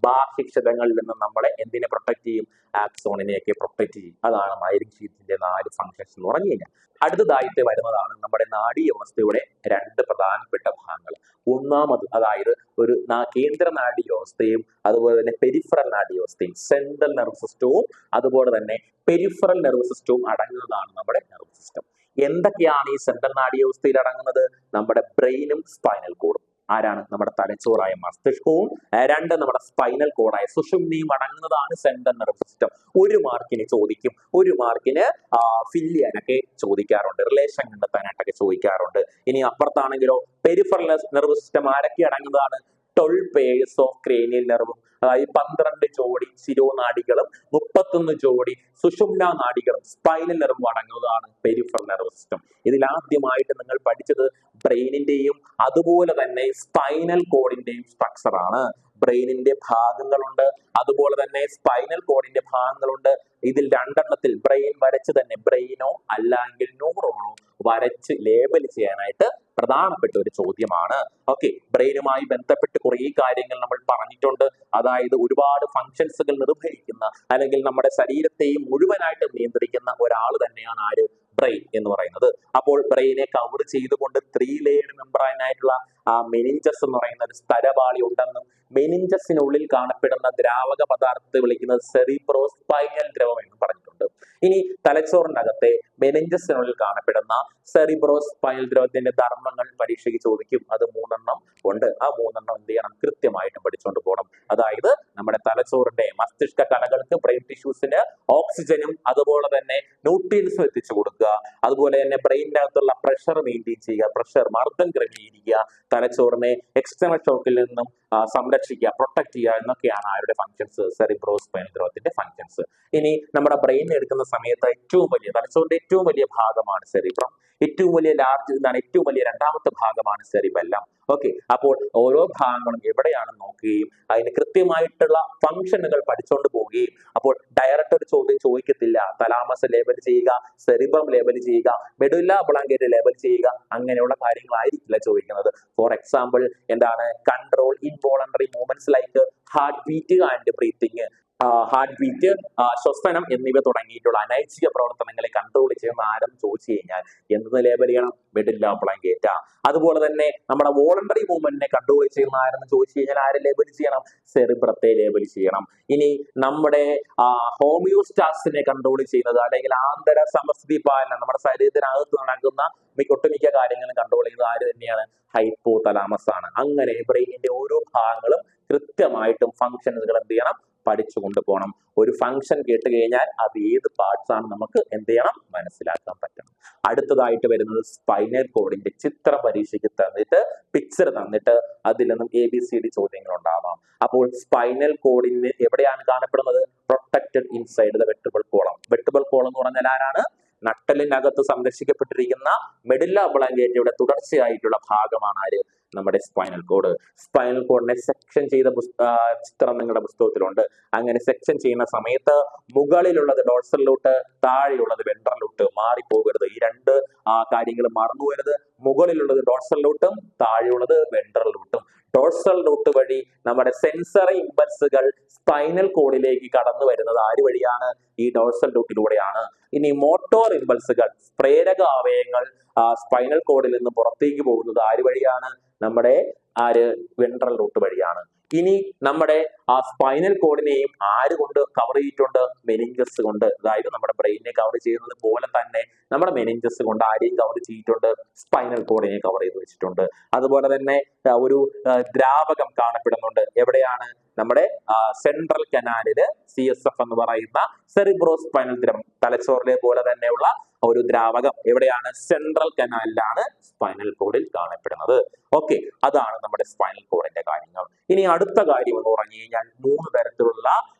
ബാഹ്യക്ഷതങ്ങളിൽ നിന്നും നമ്മളെ എന്തിനെ പ്രൊട്ടക്ട് ചെയ്യും? ആക്സോണിനെയൊക്കെ പ്രൊട്ടക്ട് ചെയ്യും. അതാണ് മൈലിൻ ഷീത്തിന്റെ 4 ഫംഗ്ഷൻസ് എന്ന് പറഞ്ഞു കഴിഞ്ഞാൽ. അടുത്തതായിട്ട് വരുന്നതാണ് നമ്മുടെ നാഡീയ വ്യവസ്ഥയുടെ 2 പ്രധാനപ്പെട്ട ഭാഗങ്ങൾ. ഒന്നാമത് അതായത് ഒരു കേന്ദ്ര നാഡീയ വ്യവസ്ഥയും അതുപോലെ തന്നെ പെരിഫറൽ നാഡീയ വ്യവസ്ഥയും, സെൻട്രൽ നെർവ് സിസ്റ്റവും അതുപോലെ തന്നെ പെരിഫറൽ നെർവ് സിസ്റ്റവും അടങ്ങുന്നതാണ് നമ്മുടെ നെർവ് സിസ്റ്റം. എന്തൊക്കെയാണ് ഈ സെൻട്രൽ നാഡീയ വ്യവസ്ഥയിൽ അടങ്ങുന്നത്? നമ്മുടെ ബ്രെയിനും സ്പൈനൽ കോഡും. ആരാണ്? നമ്മുടെ തലച്ചോറായ മസ്തിഷ്കവും 2 നമ്മുടെ സ്പൈനൽ കോഡായ സുഷുമ്നയും അടങ്ങുന്നതാണ് സെൻട്രൽ നെർവ് സിസ്റ്റം. 1 മാർക്കിന് ചോദിക്കും, 1 മാർക്കിന് ഫില്ല് ചെയ്യാനൊക്കെ ചോദിക്കാറുണ്ട്, റിലേഷൻ കണ്ടെത്താനായിട്ടൊക്കെ ചോദിക്കാറുണ്ട്. ഇനി അപ്പുറത്താണെങ്കിലോ പെരിഫറൽ നെർവ് സിസ്റ്റം ആരൊക്കെ അടങ്ങുന്നതാണ്? 12 pairs of cranial nerve, അതായത് 12 ജോഡി ശിരോനാഡികളും 31 ജോഡി സുഷുമ്ന നാഡികളും സ്പൈനൽ നെർവും അടങ്ങുന്നതാണ് പെരിഫറൽ നെർവ് സിസ്റ്റം. ഇതിൽ ആദ്യമായിട്ട് നിങ്ങൾ പഠിച്ചത് ബ്രെയിനിന്റെയും അതുപോലെ തന്നെ സ്പൈനൽ കോഡിന്റെയും സ്ട്രക്ചർ ആണ്. ബ്രെയിനിന്റെ ഭാഗങ്ങളുണ്ട്, അതുപോലെ തന്നെ സ്പൈനൽ കോഡിന്റെ ഭാഗങ്ങളുണ്ട്. ഇതിൽ 2 ബ്രെയിൻ വരച്ച് തന്നെ, ബ്രെയിനോ അല്ലെങ്കിൽ ന്യൂറോണോ വരച്ച് ലേബൽ ചെയ്യാനായിട്ട് പ്രധാനപ്പെട്ട ഒരു ചോദ്യമാണ്. ഓക്കെ, ബ്രെയിനുമായി ബന്ധപ്പെട്ട് കുറേ കാര്യങ്ങൾ നമ്മൾ പറഞ്ഞിട്ടുണ്ട്. അതായത് ഒരുപാട് ഫങ്ഷൻസുകൾ നിർവഹിക്കുന്ന അല്ലെങ്കിൽ നമ്മുടെ ശരീരത്തെയും മുഴുവനായിട്ട് നിയന്ത്രിക്കുന്ന ഒരാൾ തന്നെയാണ് ആര്? ബ്രെയിൻ എന്ന് പറയുന്നത്. അപ്പോൾ ബ്രെയിനെ കവർ ചെയ്തുകൊണ്ട് 3 ലെയർഡ് മെംബ്രെയിൻ ആയിട്ടുള്ള മെനിഞ്ചസ് എന്ന് പറയുന്ന ഒരു സ്ഥലപാളി ഉണ്ടെന്നും മെനിഞ്ചസിനുള്ളിൽ കാണപ്പെടുന്ന ദ്രാവക പദാർത്ഥത്തെ വിളിക്കുന്നത് സെറിബ്രോസ്പൈനൽ ദ്രവം എന്ന് പറഞ്ഞിട്ടുണ്ട്. ഇനി തലച്ചോറിനകത്തെ മെനിഞ്ചസിനുള്ളിൽ കാണപ്പെടുന്ന സെറിബ്രോസ്പൈനൽ ദ്രവത്തിന്റെ ധർമ്മങ്ങൾ പരീക്ഷയ്ക്ക് ചോദിക്കും. അത് 3 ഉണ്ട്. ആ 3 എന്ത് ചെയ്യണം? കൃത്യമായിട്ടും പഠിച്ചുകൊണ്ട് പോകണം. അതായത് നമ്മുടെ തലച്ചോറിന്റെ മസ്തിഷ്ക കലകൾക്ക്, ബ്രെയിൻ ടിഷ്യൂസിന് ഓക്സിജനും അതുപോലെ തന്നെ ന്യൂട്രിയൻസും എത്തിച്ചു കൊടുക്കുക. അതുപോലെ തന്നെ ബ്രെയിനിന്റെ അകത്തുള്ള പ്രഷർ മെയിൻറ്റെയിൻ ചെയ്യുക, പ്രഷർ മർദ്ദം ക്രമീകരിക്കുക, തലച്ചോറിനെ എക്സ്റ്റേണൽ ഷോക്കിൽ നിന്നും സംരക്ഷിക്കുക, പ്രൊട്ടക്ട് ചെയ്യുക എന്നൊക്കെയാണ് ആരുടെ ഫങ്ഷൻസ്? Cerebrospinal ദ്രവത്തിന്റെ functions. ഇനി നമ്മുടെ ബ്രെയിൻ എടുക്കുന്ന സമയത്ത് ഏറ്റവും വലിയ തലച്ചോറിന്റെ ഏറ്റവും വലിയ ഭാഗമാണ് സെറിബ്രം. ഏറ്റവും വലിയ ഏറ്റവും വലിയ 2ാമത്തെ ഭാഗമാണ് സെറിബെല്ലം. ഓക്കെ, അപ്പോൾ ഓരോ ഭാഗങ്ങളും എവിടെയാണെന്ന് നോക്കുകയും അതിന് കൃത്യമായിട്ടുള്ള ഫംഗ്ഷനുകൾ പഠിച്ചുകൊണ്ട് പോവുകയും, അപ്പോൾ ഡയറക്റ്റ് ഒരു ചോദ്യം ചോദിക്കത്തില്ല തലാമസ് ലേബൽ ചെയ്യുക, സെറിബ്രം ലേബൽ ചെയ്യുക, മെഡുല്ല ഒബ്ലാങ്കേറ്റ ലേബൽ ചെയ്യുക, അങ്ങനെയുള്ള കാര്യങ്ങളായിരിക്കില്ല ചോദിക്കുന്നത്. ഫോർ എക്സാമ്പിൾ എന്താണ്? Control involuntary movements like heart beat and breathing. Heart beat, ശ്വസനം എന്നിവ തുടങ്ങിയിട്ടുള്ള അനൈച്ഛിക പ്രവർത്തനങ്ങളെ കൺട്രോൾ ചെയ്യുന്ന ആരെന്ന് ചോദിച്ചു കഴിഞ്ഞാൽ എന്ത് ലേബൽ ചെയ്യണം? മെഡില്ല ഒബ്ലങ്കേറ്റ. അതുപോലെ തന്നെ നമ്മുടെ വോളണ്ടറി മൂവ്മെന്റിനെ കൺട്രോൾ ചെയ്യുന്ന ആരെന്ന് ചോദിച്ചു കഴിഞ്ഞാൽ ആരെ ലേബൽ ചെയ്യണം? സെറിബ്രത്തെ ലേബൽ ചെയ്യണം. ഇനി നമ്മുടെ ഹോമിയോസ്റ്റാസിനെ കൺട്രോൾ ചെയ്യുന്നത് അല്ലെങ്കിൽ ആന്തര സമസ്ഥിതി പാലനം, നമ്മുടെ ശരീരത്തിനകത്ത് നടക്കുന്ന ഒട്ടുമിക്ക കാര്യങ്ങളും കൺട്രോൾ ചെയ്യുന്നത് ആര് തന്നെയാണ്? ഹൈപ്പോ തലാമസ് ആണ്. അങ്ങനെ ബ്രെയിനിന്റെ ഓരോ ഭാഗങ്ങളും കൃത്യമായിട്ടും ഫംഗ്ഷനുകൾ എന്ത് ചെയ്യണം? പഠിച്ചു കൊണ്ടുപോകണം. ഒരു ഫംഗ്ഷൻ കേട്ട് കഴിഞ്ഞാൽ അത് ഏത് പാർട്സ് ആണ് നമുക്ക് എന്ത് ചെയ്യണം? മനസ്സിലാക്കാൻ പറ്റണം. അടുത്തതായിട്ട് വരുന്നത് സ്പൈനൽ കോഡിന്റെ ചിത്രം പരീക്ഷയ്ക്ക് തന്നിട്ട് പിക്ചർ തന്നിട്ട് അതിൽ നിന്നും ABCD ചോദ്യങ്ങൾ ഉണ്ടാവാം. അപ്പോൾ സ്പൈനൽ കോഡിന് എവിടെയാണ് കാണപ്പെടുന്നത്? Protected inside the vertebral column. Vertebral column എന്ന് പറഞ്ഞാൽ ആരാണ്? നട്ടലിനകത്ത് സംരക്ഷിക്കപ്പെട്ടിരിക്കുന്ന മെഡില്ല ഒബ്ലങ്കേറ്റയുടെ തുടർച്ചയായിട്ടുള്ള ഭാഗമാണ് ആര്? നമ്മുടെ സ്പൈനൽ കോഡ്. സ്പൈനൽ കോഡിനെ സെക്ഷൻ ചെയ്ത ചിത്രം നിങ്ങളുടെ പുസ്തകത്തിലുണ്ട്. അങ്ങനെ സെക്ഷൻ ചെയ്യുന്ന സമയത്ത് മുകളിലുള്ളത് ഡോർസൽ റൂട്ട്, താഴെയുള്ളത് വെൻട്രൽ റൂട്ട്. മാറിപ്പോകരുത്, ഈ രണ്ട് കാര്യങ്ങൾ മറന്നുപോകരുത്. മുകളിലുള്ളത് ഡോർസൽ റൂട്ടും താഴെയുള്ളത് വെൻട്രൽ റൂട്ടും. ഡോർസൽ റൂട്ട് വഴി നമ്മുടെ സെൻസറി ഇമ്പൾസുകൾ സ്പൈനൽ കോഡിലേക്ക് കടന്നു വരുന്നത് ആര് വഴിയാണ്? ഈ ഡോർസൽ റൂട്ടിലൂടെയാണ്. ഇനി മോട്ടോർ ഇമ്പൾസുകൾ, പ്രേരക അവയവങ്ങൾ സ്പൈനൽ കോഡിൽ നിന്ന് പുറത്തേക്ക് പോകുന്നത് ആര് വഴിയാണ്? നമ്മുടെ വെൻട്രൽ റൂട്ട് വഴിയാണ്. ഇനി നമ്മുടെ സ്പൈനൽ കോഡിനെയും ആര് കൊണ്ട് കവർ ചെയ്തിട്ടുണ്ട്? മെനിഞ്ചസ് കൊണ്ട്. അതായത് നമ്മുടെ ബ്രെയിനിനെ കവർ ചെയ്യുന്നത് പോലെ തന്നെ നമ്മുടെ മെനിഞ്ചസ് കൊണ്ട് ആരെയും കവർ ചെയ്തിട്ടുണ്ട്? സ്പൈനൽ കോഡിനെ കവർ ചെയ്ത് വെച്ചിട്ടുണ്ട്. അതുപോലെ തന്നെ ഒരു ദ്രാവകം കാണപ്പെടുന്നുണ്ട്. എവിടെയാണ്? നമ്മുടെ സെൻട്രൽ കനാലില് CSF എന്ന് പറയുന്ന സെറിബ്രോ സ്പൈനൽ ദ്രവം, തലച്ചോറിലെ പോലെ തന്നെയുള്ള ഒരു ദ്രാവകം എവിടെയാണ്? സെൻട്രൽ കനാലിലാണ് സ്പൈനൽ കോഡിൽ കാണപ്പെടുന്നത്. ഓക്കെ, അതാണ് നമ്മുടെ സ്പൈനൽ കോഡിന്റെ കാര്യങ്ങൾ. ഇനി അടുത്ത കാര്യം എന്ന് പറഞ്ഞു കഴിഞ്ഞാൽ 3 തരത്തിലുള്ള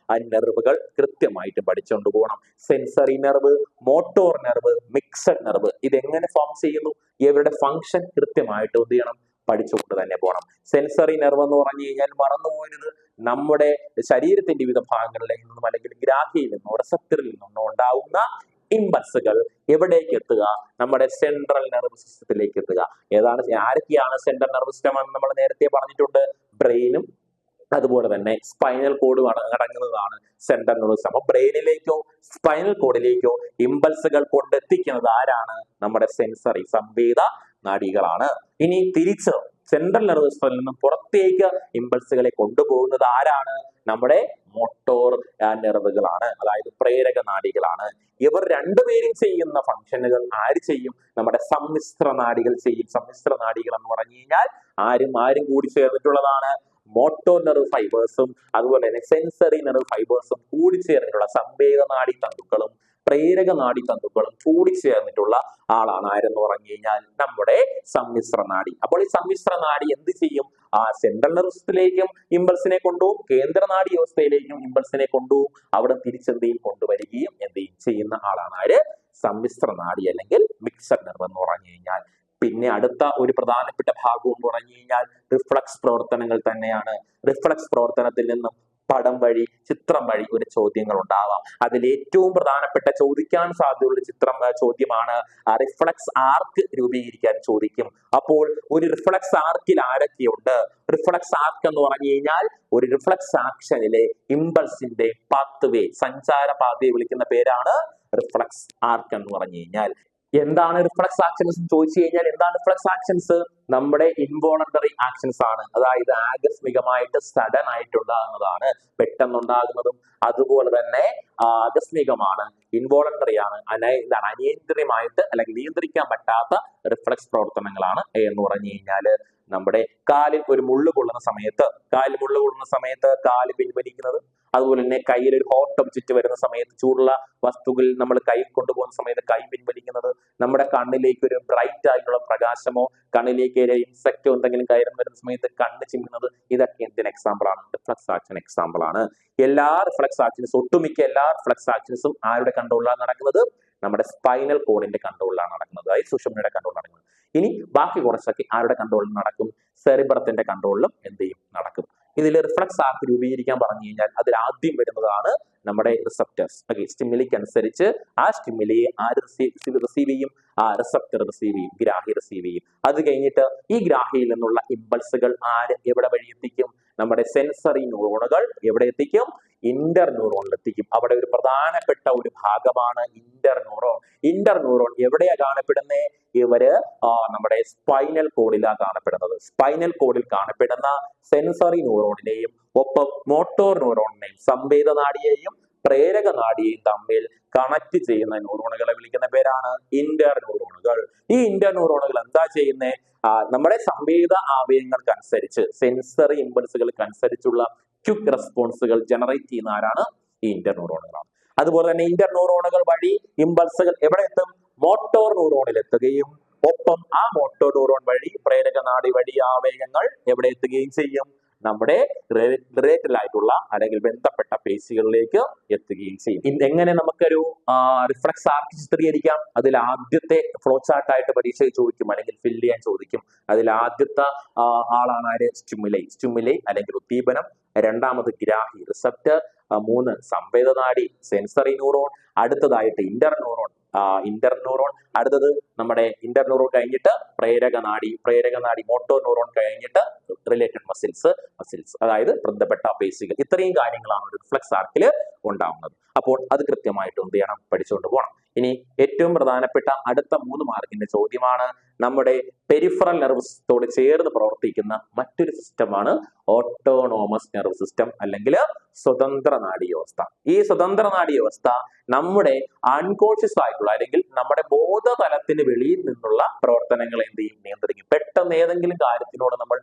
നെർവുകൾ കൃത്യമായിട്ട് പഠിച്ചുകൊണ്ട് പോകണം. Sensory nerve, motor nerve, mixed nerve. ഇതെങ്ങനെ ഫോം ചെയ്യുന്നു? ഇവരുടെ ഫംഗ്ഷൻ കൃത്യമായിട്ട് എന്ത് ചെയ്യണം? പഠിച്ചുകൊണ്ട് തന്നെ പോകണം. സെൻസറി നെർവ് എന്ന് പറഞ്ഞു കഴിഞ്ഞാൽ മറന്നുപോകരുത്, നമ്മുടെ ശരീരത്തിന്റെ വിവിധ ഭാഗങ്ങളിൽ നിന്നും അല്ലെങ്കിൽ ഗ്രാഹിയിൽ നിന്നോ റിസപ്റ്ററിൽ നിന്നോ ഉണ്ടാവുന്ന ഇമ്പൾസുകൾ എവിടേക്ക് എത്തുക? നമ്മുടെ സെൻട്രൽ നെർവ് സിസ്റ്റത്തിലേക്ക് എത്തുക. ആരൊക്കെയാണ് സെൻട്രൽ നെർവ് സിസ്റ്റം എന്ന് നമ്മൾ നേരത്തെ പറഞ്ഞിട്ടുണ്ട്. ബ്രെയിനും അതുപോലെ തന്നെ സ്പൈനൽ കോഡ് അടങ്ങുന്നതാണ് സെൻട്രൽ നെർവ് സിസ്റ്റം. അപ്പൊ ബ്രെയിനിലേക്കോ സ്പൈനൽ കോഡിലേക്കോ ഇമ്പൾസുകൾ കൊണ്ടെത്തിക്കുന്നത് ആരാണ്? നമ്മുടെ സെൻസറി സംവേദ നാഡികളാണ്. ഇനി തിരിച്ച് സെൻട്രൽ നെർവ് സിസ്റ്റത്തിൽ നിന്നും പുറത്തേക്ക് ഇമ്പൾസുകളെ കൊണ്ടുപോകുന്നത് ആരാണ്? നമ്മുടെ മോട്ടോർ നെർവുകളാണ്, അതായത് പ്രേരക നാഡികളാണ്. ഇവർ രണ്ടുപേരും ചെയ്യുന്ന ഫംഗ്ഷനുകൾ ആര് ചെയ്യും? നമ്മുടെ സമ്മിശ്ര നാഡികൾ ചെയ്യും. സമ്മിശ്ര നാഡികൾ എന്ന് പറഞ്ഞു കഴിഞ്ഞാൽ ആരും കൂടി ചേർന്നിട്ടുള്ളതാണ്. മോട്ടോർ നെർവ് ഫൈബേഴ്സും അതുപോലെ തന്നെ സെൻസറി നെർവ് ഫൈബേഴ്സും കൂടി ചേർന്നിട്ടുള്ള സംവേദ നാഡി തന്തുക്കളും പ്രേരക നാഡി തന്തുക്കളും കൂടി ചേർന്നിട്ടുള്ള ആളാണ് ആരെന്ന് പറഞ്ഞു കഴിഞ്ഞാൽ നമ്മുടെ സമ്മിശ്ര നാഡി. അപ്പോൾ ഈ സമ്മിശ്ര നാഡി എന്ത് ചെയ്യും? സെൻട്രൽ നെർവ് സിസ്റ്റത്തിലേക്കും ഇമ്പൾസിനെ കൊണ്ടുപോകും, കേന്ദ്ര നാഡി വ്യവസ്ഥയിലേക്കും ഇമ്പൾസിനെ കൊണ്ടുപോകും. അവിടെ തിരിച്ചെന്തെയും കൊണ്ടുവരികയും എന്തെയും ചെയ്യുന്ന ആളാണ് ആര്? സമ്മിശ്ര നാഡി അല്ലെങ്കിൽ മിക്സഡ് നെർവ് എന്ന് പറഞ്ഞു കഴിഞ്ഞാൽ. പിന്നെ അടുത്ത ഒരു പ്രധാനപ്പെട്ട ഭാഗം എന്ന് പറഞ്ഞു കഴിഞ്ഞാൽ റിഫ്ലക്സ് പ്രവർത്തനങ്ങൾ തന്നെയാണ്. റിഫ്ലക്സ് പ്രവർത്തനത്തിൽ നിന്നും പടം വഴി, ചിത്രം വഴി ഒരു ചോദ്യങ്ങൾ ഉണ്ടാവാം. അതിൽ ഏറ്റവും പ്രധാനപ്പെട്ട ചോദിക്കാൻ സാധ്യതയുള്ള ചോദ്യമാണ് റിഫ്ലക്സ് ആർക്ക് രൂപീകരിക്കാൻ ചോദിക്കും. അപ്പോൾ ഒരു റിഫ്ലക്സ് ആർക്കിൽ ആരൊക്കെയുണ്ട്? റിഫ്ലക്സ് ആർക്ക് എന്ന് പറഞ്ഞു കഴിഞ്ഞാൽ ഒരു റിഫ്ലക്സ് ആക്ഷനിലെ ഇമ്പൾസിന്റെ പാത്വേ, സഞ്ചാര പാതയെ വിളിക്കുന്ന പേരാണ് റിഫ്ലക്സ് ആർക്ക് എന്ന് പറഞ്ഞു കഴിഞ്ഞാൽ. എന്താണ് റിഫ്ലക്സ് ആക്ഷൻസ് ചോദിച്ചു കഴിഞ്ഞാൽ എന്താണ് റിഫ്ലക്സ് ആക്ഷൻസ്? നമ്മുടെ ഇൻവോളണ്ടറി ആക്ഷൻസ് ആണ്. അതായത് ആകസ്മികമായിട്ട് സഡൻ ആയിട്ടുണ്ടാകുന്നതാണ്, പെട്ടെന്നുണ്ടാകുന്നതും അതുപോലെ തന്നെ ആകസ്മികമാണ്, ഇൻവോളണ്ടറി ആണ്, അനിയന്ത്രിതമായിട്ട് അല്ലെങ്കിൽ നിയന്ത്രിക്കാൻ പറ്റാത്ത റിഫ്ലക്സ് പ്രവർത്തനങ്ങളാണ് എന്ന് പറഞ്ഞു കഴിഞ്ഞാല്. നമ്മുടെ കാലിൽ ഒരു മുള്ളു കൊള്ളുന്ന സമയത്ത് കാല് പിൻവലിക്കുന്നത്, അതുപോലെ തന്നെ കയ്യിൽ ഒരു ഹോട്ട് ഒബ്ജക്റ്റ് വരുന്ന സമയത്ത്, ചൂടുള്ള വസ്തുക്കൾ നമ്മൾ കൈ കൊണ്ടുപോകുന്ന സമയത്ത് കൈ പിൻവലിക്കുന്നത്, നമ്മുടെ കണ്ണിലേക്ക് ഒരു ബ്രൈറ്റ് ആയിട്ടുള്ള പ്രകാശമോ കണ്ണിലേക്ക് ഇൻസെക്റ്റോ എന്തെങ്കിലും കയറി വരുന്ന സമയത്ത് കണ്ണ് ചിമ്മുന്നത്, ഇതൊക്കെ എന്തിന് എക്സാമ്പിൾ ആണ്? റിഫ്ലക്സ് ആക്ഷൻ എക്സാമ്പിൾ ആണ്. ഒട്ടുമിക്ക എല്ലാ റിഫ്ലക്സ് ആക്ഷൻസും ആരുടെ കൺട്രോളിലാണ് നടക്കുന്നത്? നമ്മുടെ സ്പൈനൽ കോഡിന്റെ കൺട്രോളിലാണ് നടക്കുന്നത്, അതായത് സുഷുമ്നയുടെ കൺട്രോളിൽ നടക്കുന്നത്. ഇനി ബാക്കി കുറച്ചൊക്കെ ആരുടെ കൺട്രോളിൽ നടക്കും? സെറിബ്രത്തിന്റെ കൺട്രോളിലും എന്ത് ചെയ്യും? നടക്കും. ഇതിൽ റിഫ്ലക്സ് ആർക്ക് രൂപീകരിക്കാൻ പറഞ്ഞു കഴിഞ്ഞാൽ അതിൽ ആദ്യം വരുന്നതാണ് നമ്മുടെ റിസപ്റ്റേഴ്സ്. ഓക്കെ, സ്റ്റിമുലിക്ക് അനുസരിച്ച് ആ സ്റ്റിമുലിയെ ആര് റിസീവ് ചെയ്യും? റിസപ്റ്റർ റിസീവ് ചെയ്യും, ഗ്രാഹി റിസീവ് ചെയ്യും. അത് കഴിഞ്ഞിട്ട് ഈ ഗ്രാഹിയിൽ നിന്നുള്ള ഇമ്പൾസുകൾ എവിടെ വഴി എത്തിക്കും? നമ്മുടെ സെൻസറി ന്യൂറോണുകൾ എവിടെ എത്തിക്കും? ഇന്റർ ന്യൂറോണിൽ എത്തിക്കും. അവിടെ ഒരു പ്രധാനപ്പെട്ട ഒരു ഭാഗമാണ് ഇന്റർ ന്യൂറോൺ. ഇന്റർ ന്യൂറോൺ എവിടെയാ കാണപ്പെടുന്നത്? ഇവര് നമ്മുടെ സ്പൈനൽ കോഡിലാണ് കാണപ്പെടുന്നത്. സ്പൈനൽ കോഡിൽ കാണപ്പെടുന്ന സെൻസറി ന്യൂറോണിനെയും ഒപ്പം മോട്ടോർ ന്യൂറോണിനെയും സംവേദനാഡിയെയും പ്രേരക നാഡിയെയും തമ്മിൽ കണക്ട് ചെയ്യുന്ന ന്യൂറോണുകളെ വിളിക്കുന്ന പേരാണ് ഇന്റർ ന്യൂറോണുകൾ. ഈ ഇന്റർ ന്യൂറോണുകൾ എന്താ ചെയ്യുന്നത്? നമ്മുടെ സംവേദ ആവയവങ്ങൾക്കനുസരിച്ച് സെൻസറി ഇമ്പൾസുകൾക്ക് അനുസരിച്ചുള്ള ക്വിക്ക് റെസ്പോൺസുകൾ ജനറേറ്റ് ചെയ്യുന്ന ആരാണ്? ഈ ഇന്റർ ന്യൂറോണുകളാണ്. അതുപോലെ തന്നെ ഇന്റർ ന്യൂറോണുകൾ വഴി ഇമ്പൾസുകൾ എവിടെ എത്തും? മോട്ടോർ ന്യൂറോണിൽ എത്തുകയും ഒപ്പം ആ മോട്ടോർ ന്യൂറോൺ വഴി പ്രേരക നാഡി വഴി ആവേഗങ്ങൾ എവിടെ എത്തുകയും ചെയ്യും? നമ്മുടെ റിലേറ്റഡ് ആയിട്ടുള്ള അല്ലെങ്കിൽ ബന്ധപ്പെട്ട പേശികളിലേക്ക് എത്തുകയും ചെയ്യും. എങ്ങനെ നമുക്കൊരു റിഫ്ലക്സ് ആർക്ക് ചിത്രീകരിക്കാം? അതിൽ ആദ്യത്തെ ഫ്ലോ ചാർട്ട് ആയിട്ട് പരീക്ഷയിൽ ചോദിക്കും അല്ലെങ്കിൽ ഫില്ല് ചെയ്യാൻ ചോദിക്കും. അതിൽ ആദ്യത്തെ ആളാണ് ആര്? സ്റ്റിമുലൈ അല്ലെങ്കിൽ ഉദ്ദീപനം. രണ്ടാമത് ഗ്രാഹി റിസപ്റ്റർ. 3 സംവേദനാഡി സെൻസറി ന്യൂറോൺ. അടുത്തതായിട്ട് ഇന്റർ ന്യൂറോൺ. അടുത്തത് നമ്മുടെ ഇന്റർ ന്യൂറോൺ കഴിഞ്ഞിട്ട് പ്രേരക നാഡി മോട്ടോർ ന്യൂറോൺ കഴിഞ്ഞിട്ട് റിലേറ്റഡ് മസിൽസ് അതായത് ബന്ധപ്പെട്ട പേശികൾ. ഇത്രയും കാര്യങ്ങളാണ് ഒരു റിഫ്ലക്സ് ആർക്കിൽ ഉണ്ടാവുന്നത്. അപ്പോൾ അത് കൃത്യമായിട്ട് എന്ത് ചെയ്യണം? പഠിച്ചുകൊണ്ട് പോകണം. ഇനി ഏറ്റവും പ്രധാനപ്പെട്ട അടുത്ത 3 മാർക്കിന്റെ ചോദ്യമാണ് നമ്മുടെ പെരിഫറൽ നെർവ് സിസ്റ്റത്തോട് ചേർന്ന് പ്രവർത്തിക്കുന്ന മറ്റൊരു സിസ്റ്റമാണ് ഓട്ടോണോമസ് നെർവ് സിസ്റ്റം അല്ലെങ്കിൽ സ്വതന്ത്ര നാഡീവ്യവസ്ഥ. ഈ സ്വതന്ത്ര നാഡീവ്യവസ്ഥ നമ്മുടെ അൺകോൺഷ്യസ് ആയിട്ടുള്ള അല്ലെങ്കിൽ നമ്മുടെ ബോധതലത്തിന് വെളിയിൽ നിന്നുള്ള പ്രവർത്തനങ്ങളെ എന്ത് ചെയ്യും? നിയന്ത്രിക്കും. പെട്ടെന്ന് ഏതെങ്കിലും കാര്യത്തിനോട് നമ്മൾ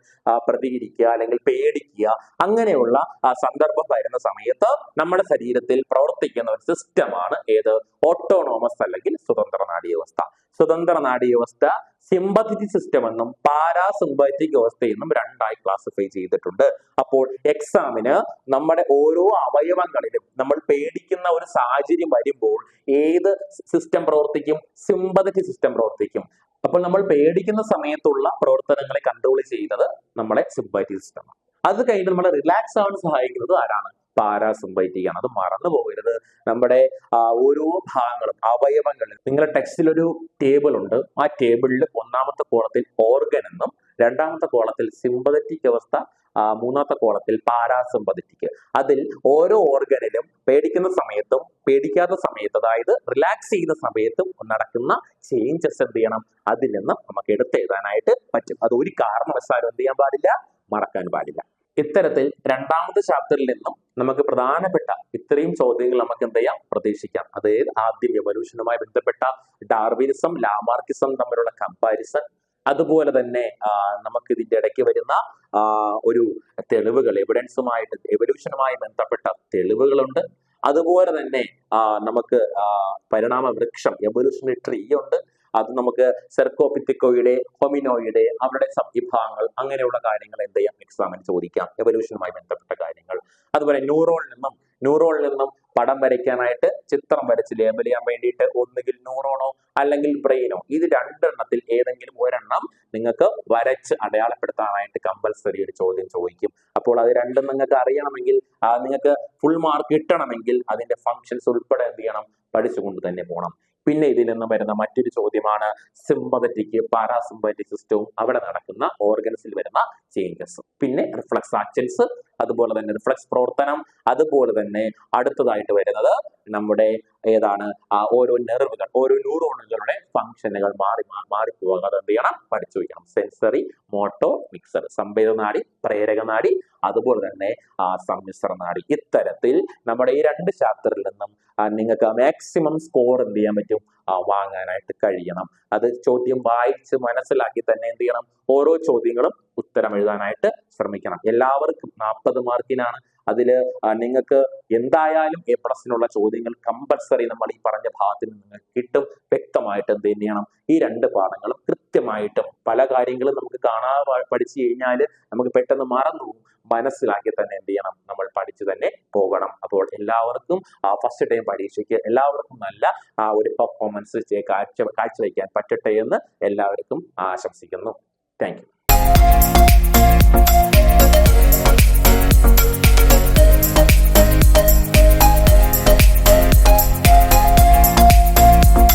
പ്രതികരിക്കുക അല്ലെങ്കിൽ പേടിക്കുക അങ്ങനെയുള്ള സന്ദർഭം വരുന്ന സമയത്ത് നമ്മുടെ ശരീരത്തിൽ പ്രവർത്തിക്കുന്ന ഒരു സിസ്റ്റമാണ് ഏത്? ഓട്ടോണോമസ് അല്ലെങ്കിൽ സ്വതന്ത്ര നാഡീവ്യവസ്ഥ. സ്വതന്ത്ര നാഡീവ്യവസ്ഥ സിമ്പത്തറ്റിക് സിസ്റ്റം എന്നും പാരാസിമ്പത്തറ്റിക് അവസ്ഥയെന്നും രണ്ടായി ക്ലാസിഫൈ ചെയ്തിട്ടുണ്ട്. അപ്പോൾ എക്സാമിന് നമ്മുടെ ഓരോ അവയവങ്ങളിലും നമ്മൾ പേടിക്കുന്ന ഒരു സാഹചര്യം വരുമ്പോൾ ഏത് സിസ്റ്റം പ്രവർത്തിക്കും? സിമ്പത്തറ്റിക് സിസ്റ്റം പ്രവർത്തിക്കും. അപ്പോൾ നമ്മൾ പേടിക്കുന്ന സമയത്തുള്ള പ്രവർത്തനങ്ങളെ കൺട്രോൾ ചെയ്യുന്നത് നമ്മുടെ സിമ്പത്തറ്റിക് സിസ്റ്റമാണ്. അത് കഴിഞ്ഞ് നമ്മളെ റിലാക്സ് ആവാൻ സഹായിക്കുന്നത് ആരാണ്? പാരാസിമ്പത്തറ്റിക് ആണ്. അത് മറന്നു പോകരുത്. നമ്മുടെ ഓരോ ഭാഗങ്ങളും അവയവങ്ങളിൽ നിങ്ങളുടെ ടെക്സ്റ്റിൽ ഒരു ടേബിൾ ഉണ്ട്. ആ ടേബിളിൽ ഒന്നാമത്തെ കോളത്തിൽ ഓർഗൻ എന്നും രണ്ടാമത്തെ കോളത്തിൽ സിമ്പത്തറ്റിക് അവസ്ഥ, മൂന്നാമത്തെ കോളത്തിൽ പാരാസിമ്പത്തറ്റിക്. അതിൽ ഓരോ ഓർഗനിലും പേടിക്കുന്ന സമയത്തും പേടിക്കാത്ത സമയത്ത് അതായത് റിലാക്സ് ചെയ്യുന്ന സമയത്തും നടക്കുന്ന ചേഞ്ചസ് എന്ത് ചെയ്യണം? അതിൽ നിന്ന് നമുക്ക് എടുത്തെഴുതാനായിട്ട് പറ്റും. അത് ഒരു കാരണവശാലും എന്ത് ചെയ്യാൻ പാടില്ല? മറക്കാൻ പാടില്ല. ഇത്തരത്തിൽ രണ്ടാമത്തെ ചാപ്റ്ററിൽ നിന്നും നമുക്ക് പ്രധാനപ്പെട്ട ഇത്രയും ചോദ്യങ്ങൾ നമുക്ക് എന്ത് ചെയ്യാം? പ്രതീക്ഷിക്കാം. അതായത് ആദ്യം എവല്യൂഷനുമായി ബന്ധപ്പെട്ട ഡാർവിനിസം, ലാമാർക്കിസം തമ്മിലുള്ള കമ്പാരിസൺ, അതുപോലെ തന്നെ നമുക്ക് ഇതിന്റെ ഇടയ്ക്ക് വരുന്ന ഒരു തെളിവുകൾ, എവല്യൂഷനുമായി ബന്ധപ്പെട്ട തെളിവുകളുണ്ട്. അതുപോലെ തന്നെ നമുക്ക് പരിണാമ വൃക്ഷം എവല്യൂഷണറി ട്രീ ഉണ്ട്. അത് നമുക്ക് സെർക്കോപിത്തിക്കോയുടെ, ഹൊമിനോയുടെ അവരുടെ വിഭാഗങ്ങൾ അങ്ങനെയുള്ള കാര്യങ്ങൾ എന്ത് ചെയ്യാം? എക്സാമിന് ചോദിക്കാം. എവല്യൂഷനുമായി ബന്ധപ്പെട്ട കാര്യങ്ങൾ. അതുപോലെ ന്യൂറോണിൽ നിന്നും പടം വരയ്ക്കാനായിട്ട് ചിത്രം വരച്ച് ലേബൽ ചെയ്യാൻ വേണ്ടിയിട്ട് ഒന്നുകിൽ ന്യൂറോണോ അല്ലെങ്കിൽ ബ്രെയിനോ, ഇത് രണ്ടെണ്ണത്തിൽ ഏതെങ്കിലും ഒരെണ്ണം നിങ്ങൾക്ക് വരച്ച് അടയാളപ്പെടുത്താനായിട്ട് കമ്പൽസറി ഒരു ചോദ്യം ചോദിക്കും. അപ്പോൾ അത് രണ്ടും നിങ്ങൾക്ക് അറിയണമെങ്കിൽ, നിങ്ങൾക്ക് ഫുൾ മാർക്ക് കിട്ടണമെങ്കിൽ അതിന്റെ ഫങ്ഷൻസ് ഉൾപ്പെടെ എന്ത് ചെയ്യണം? പഠിച്ചുകൊണ്ട് തന്നെ പോകണം. പിന്നെ ഇതിൽ നിന്ന് വരുന്ന മറ്റൊരു ചോദ്യമാണ് സിമ്പത്തറ്റിക്, പാരാസിമ്പത്തറ്റിക് സിസ്റ്റവും അവിടെ നടക്കുന്ന ഓർഗൻസിൽ വരുന്ന ചേഞ്ചസ്. പിന്നെ റിഫ്ലക്സ് ആക്ഷൻസ്, അതുപോലെ തന്നെ റിഫ്ലക്സ് പ്രവർത്തനം, അതുപോലെ തന്നെ അടുത്തതായിട്ട് വരുന്നത് നമ്മുടെ ഏതാണ്? ഓരോ നെർവുകൾ, ഓരോ ന്യൂറോണുകളുടെ ഫംഗ്ഷനുകൾ മാറിപ്പോകാതെ എന്ത് ചെയ്യണം? പഠിച്ചു വയ്ക്കണം. സെൻസറി, മോട്ടോ, മിക്സർ, സംവേദനാഡി, പ്രേരക നാഡി, അതുപോലെ തന്നെ സമ്മിശ്ര നാഡി. ഇത്തരത്തിൽ നമ്മുടെ ഈ 2 ചാപ്റ്ററിൽ നിന്നും നിങ്ങൾക്ക് മാക്സിമം സ്കോർ എന്ത് ചെയ്യാൻ പറ്റും? വാങ്ങാനായിട്ട് കഴിയണം. അത് ചോദ്യം വായിച്ച് മനസ്സിലാക്കി തന്നെ എന്ത് ചെയ്യണം? ഓരോ ചോദ്യങ്ങളും ഉത്തരം എഴുതാനായിട്ട് ശ്രമിക്കണം. എല്ലാവർക്കും 40 മാർക്കിനാണ്. അതിൽ നിങ്ങൾക്ക് എന്തായാലും A+നുള്ള ചോദ്യങ്ങൾ കമ്പൽസറി നമ്മൾ ഈ പറഞ്ഞ ഭാഗത്തിൽ നിന്ന് കിട്ടും. വ്യക്തമായിട്ട് എന്ത് ചെയ്യണം? ഈ 2 പാഠങ്ങളും കൃത്യമായിട്ടും പല കാര്യങ്ങളും നമുക്ക് കാണാതെ പഠിച്ചു കഴിഞ്ഞാൽ നമുക്ക് പെട്ടെന്ന് മറന്നു പോകും. മനസ്സിലാക്കി തന്നെ എന്ത് ചെയ്യണം? നമ്മൾ പഠിച്ചു തന്നെ പോകണം. അപ്പോൾ എല്ലാവർക്കും ഫസ്റ്റ് ടൈം പരീക്ഷയ്ക്ക് എല്ലാവർക്കും നല്ല ഒരു പെർഫോമൻസ് കാഴ്ചവെക്കാൻ പറ്റട്ടെ എന്ന് എല്ലാവർക്കും ആശംസിക്കുന്നു. Thank you.